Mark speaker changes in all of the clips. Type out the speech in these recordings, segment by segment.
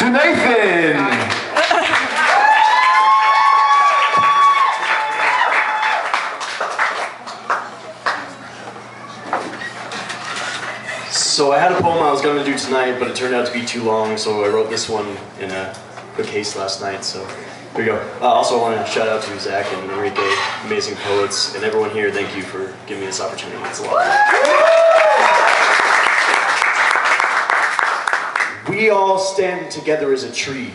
Speaker 1: to Nathan.
Speaker 2: So I had a poem I was going to do tonight, but it turned out to be too long, so I wrote this one in a quick haste last night, so here we go. Also I want to shout out to Zach and Enrique, amazing poets, and everyone here, thank you for giving me this opportunity. It's a lot. We all stand together as a tree.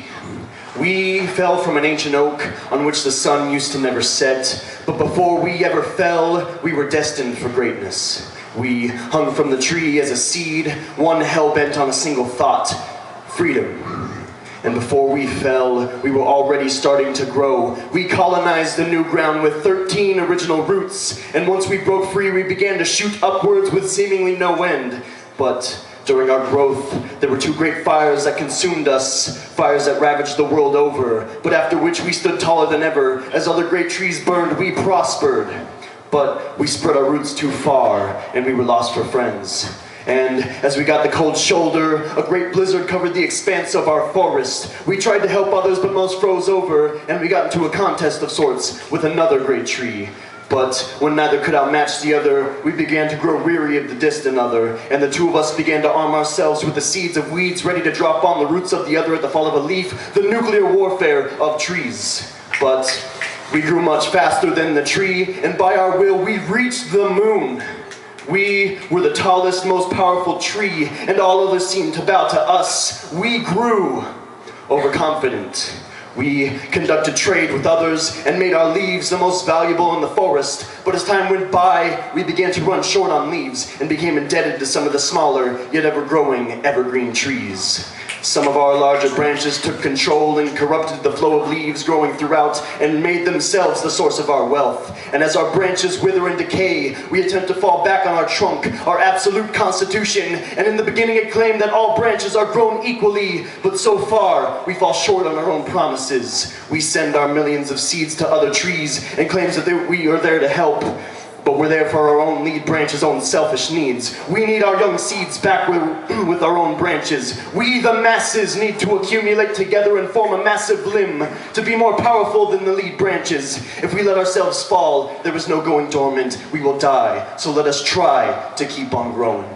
Speaker 2: We fell from an ancient oak on which the sun used to never set, but before we ever fell, we were destined for greatness. We hung from the tree as a seed, one hell-bent on a single thought, freedom. And before we fell, we were already starting to grow. We colonized the new ground with 13 original roots, and once we broke free, we began to shoot upwards with seemingly no end. But during our growth, there were two great fires that consumed us, fires that ravaged the world over, but after which we stood taller than ever. As other great trees burned, we prospered. But we spread our roots too far, and we were lost for friends. And as we got the cold shoulder, a great blizzard covered the expanse of our forest. We tried to help others, but most froze over, and we got into a contest of sorts with another great tree. But when neither could outmatch the other, we began to grow weary of the distant other, and the two of us began to arm ourselves with the seeds of weeds ready to drop on the roots of the other at the fall of a leaf, the nuclear warfare of trees. But we grew much faster than the tree, and by our will we reached the moon. We were the tallest, most powerful tree, and all others seemed to bow to us. We grew overconfident. We conducted trade with others and made our leaves the most valuable in the forest. But as time went by, we began to run short on leaves and became indebted to some of the smaller, yet ever-growing, evergreen trees. Some of our larger branches took control and corrupted the flow of leaves growing throughout and made themselves the source of our wealth. And as our branches wither and decay, we attempt to fall back on our trunk, our absolute constitution. And in the beginning it claimed that all branches are grown equally, but so far we fall short on our own promises. We send our millions of seeds to other trees and claims that we are there to help. But we're there for our own lead branch's own selfish needs. We need our young seeds back with our own branches. We, the masses, need to accumulate together and form a massive limb to be more powerful than the lead branches. If we let ourselves fall, there is no going dormant. We will die. So let us try to keep on growing.